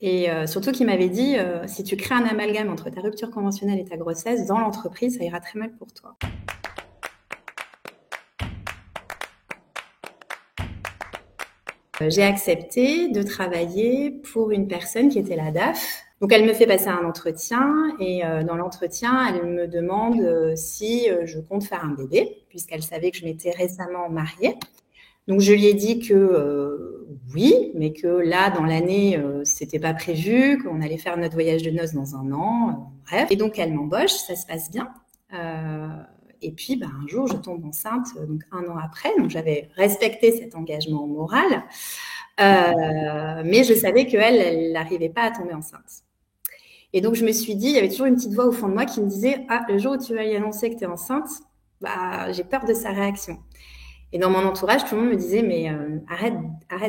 Et surtout qu'il m'avait dit, si tu crées un amalgame entre ta rupture conventionnelle et ta grossesse, dans l'entreprise, ça ira très mal pour toi. J'ai accepté de travailler pour une personne qui était la DAF. Donc, elle me fait passer un entretien et dans l'entretien, elle me demande si je compte faire un bébé, puisqu'elle savait que je m'étais récemment mariée. Donc, je lui ai dit que oui, mais que là, dans l'année, c'était pas prévu, qu'on allait faire notre voyage de noces dans un an, bref. Et donc, elle m'embauche, ça se passe bien. Et puis, un jour, je tombe enceinte, donc 1 an après. Donc, j'avais respecté cet engagement moral, mais je savais qu'elle n'arrivait pas à tomber enceinte. Et donc, je me suis dit, il y avait toujours une petite voix au fond de moi qui me disait, ah, le jour où tu vas lui annoncer que tu es enceinte, j'ai peur de sa réaction. Et dans mon entourage, tout le monde me disait, mais arrête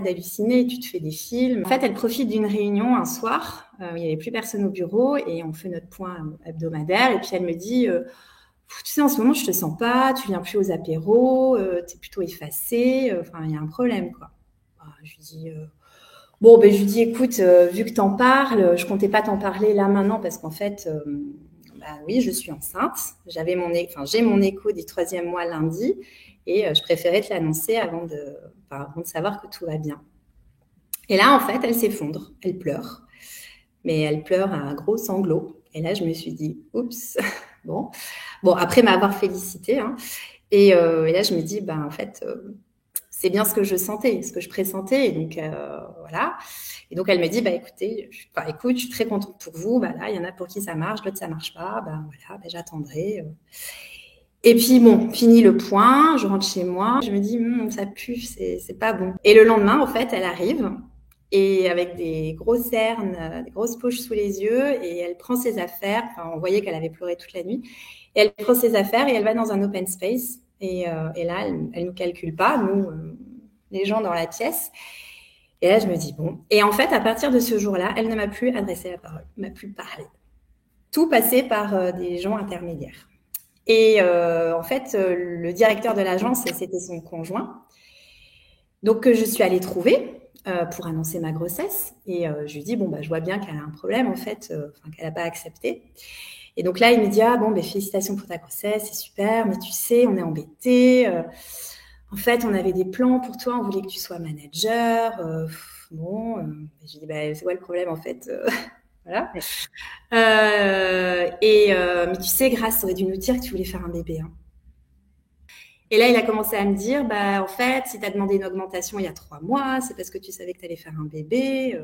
d'halluciner, tu te fais des films. En fait, elle profite d'une réunion un soir, il n'y avait plus personne au bureau et on fait notre point hebdomadaire. Et puis elle me dit, tu sais, en ce moment, je te sens pas, tu viens plus aux apéros, tu es plutôt effacée, il y a un problème, quoi. Je lui dis, je lui dis, écoute, vu que t'en parles, je comptais pas t'en parler là maintenant parce qu'en fait, oui, je suis enceinte. J'ai mon écho du 3e mois lundi et je préférais te l'annoncer avant de savoir que tout va bien. Et là, en fait, elle s'effondre, elle pleure. Mais elle pleure à gros sanglots. Et là, je me suis dit, oups, bon, après m'avoir félicitée, hein. Et là, je me dis, en fait, c'est bien ce que je sentais, ce que je pressentais. Et donc, voilà. Et donc, elle me dit, écoute, je suis très contente pour vous. Là, il y en a pour qui ça marche, d'autres, ça marche pas. Voilà, j'attendrai. Et puis, fini le point. Je rentre chez moi. Je me dis, ça pue, c'est pas bon. Et le lendemain, en fait, elle arrive. Et avec des grosses cernes, des grosses poches sous les yeux. Et elle prend ses affaires. On voyait qu'elle avait pleuré toute la nuit. Et elle prend ses affaires et elle va dans un open space. Et là, elle nous calcule pas, nous, les gens dans la pièce. Et là, je me dis, bon. Et en fait, à partir de ce jour-là, elle ne m'a plus adressé la parole, m'a plus parlé. Tout passait par des gens intermédiaires. Et en fait, le directeur de l'agence, c'était son conjoint. Donc, je suis allée trouver pour annoncer ma grossesse. Et je lui dis, je vois bien qu'elle a un problème, en fait, qu'elle n'a pas accepté. Et donc là, il me dit, félicitations pour ta grossesse, c'est super, mais tu sais, on est embêtés. En fait, on avait des plans pour toi, on voulait que tu sois manager. J'ai dit, c'est quoi le problème, en fait Voilà. Mais tu sais, Grace, t'aurais dû nous dire que tu voulais faire un bébé. Hein. Et là, il a commencé à me dire, en fait, si tu as demandé une augmentation il y a 3 mois, c'est parce que tu savais que tu allais faire un bébé.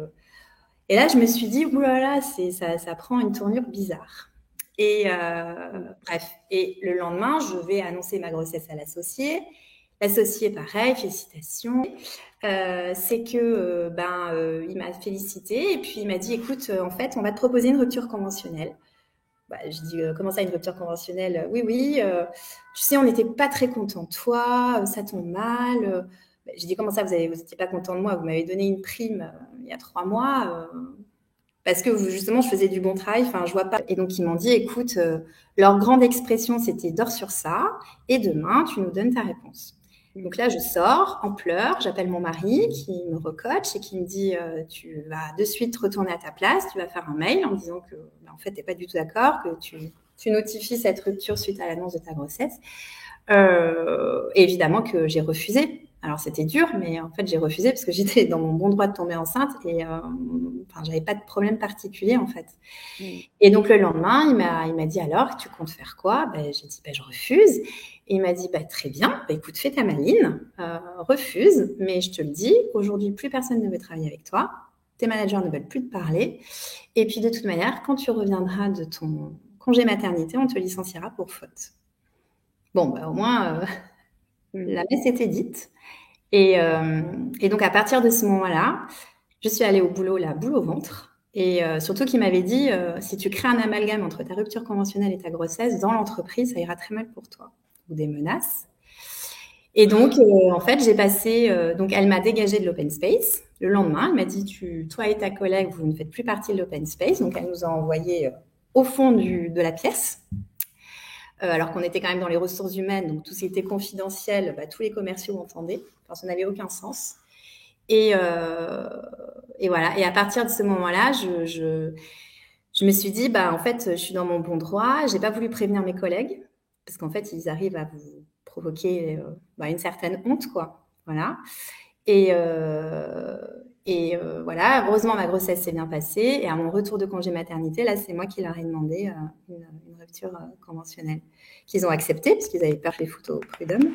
Et là, je me suis dit, oulala, ça prend une tournure bizarre. Et bref, et le lendemain, je vais annoncer ma grossesse à l'associé. L'associé, pareil, félicitations. C'est que il m'a félicité et puis il m'a dit, écoute, en fait, on va te proposer une rupture conventionnelle. Je dis, comment ça, une rupture conventionnelle? Oui, tu sais, on n'était pas très contents de toi, ça tombe mal. J'ai dit, comment ça, vous n'étiez pas content de moi? Vous m'avez donné une prime il y a 3 mois parce que justement, je faisais du bon travail, je vois pas. Et donc, ils m'ont dit, écoute, leur grande expression, c'était dors sur ça, et demain, tu nous donnes ta réponse. Donc là, je sors en pleurs, j'appelle mon mari qui me recoach et qui me dit, tu vas de suite retourner à ta place, tu vas faire un mail en disant que, en fait, t'es pas du tout d'accord, que tu notifies cette rupture suite à l'annonce de ta grossesse. Évidemment que j'ai refusé. Alors, c'était dur, mais en fait, j'ai refusé parce que j'étais dans mon bon droit de tomber enceinte et j'avais pas de problème particulier, en fait. Et donc, le lendemain, il m'a dit, alors, tu comptes faire quoi? J'ai dit, je refuse. Et il m'a dit, très bien, écoute, fais ta maline, refuse, mais je te le dis, aujourd'hui, plus personne ne veut travailler avec toi. Tes managers ne veulent plus te parler. Et puis, de toute manière, quand tu reviendras de ton congé maternité, on te licenciera pour faute. Au moins, la messe était dite. Et donc, à partir de ce moment-là, je suis allée au boulot, la boule au ventre. Et surtout qu'il m'avait dit, si tu crées un amalgame entre ta rupture conventionnelle et ta grossesse, dans l'entreprise, ça ira très mal pour toi. Ou des menaces. Et donc, en fait, j'ai passé... donc, elle m'a dégagée de l'open space. Le lendemain, elle m'a dit, toi et ta collègue, vous ne faites plus partie de l'open space. Donc, elle nous a envoyés au fond de la pièce. Alors qu'on était quand même dans les ressources humaines, donc tout ce qui était confidentiel, tous les commerciaux entendaient. Ça n'avait aucun sens. Et, euh, et voilà. Et à partir de ce moment-là, je me suis dit, bah, en fait, je suis dans mon bon droit. J'ai pas voulu prévenir mes collègues parce qu'en fait, ils arrivent à vous provoquer bah, une certaine honte, quoi. Voilà. Et, euh, voilà, heureusement, ma grossesse s'est bien passée. Et à mon retour de congé maternité, là, c'est moi qui leur ai demandé une rupture conventionnelle qu'ils ont acceptée parce qu'ils avaient peur que je les foute au prud'homme.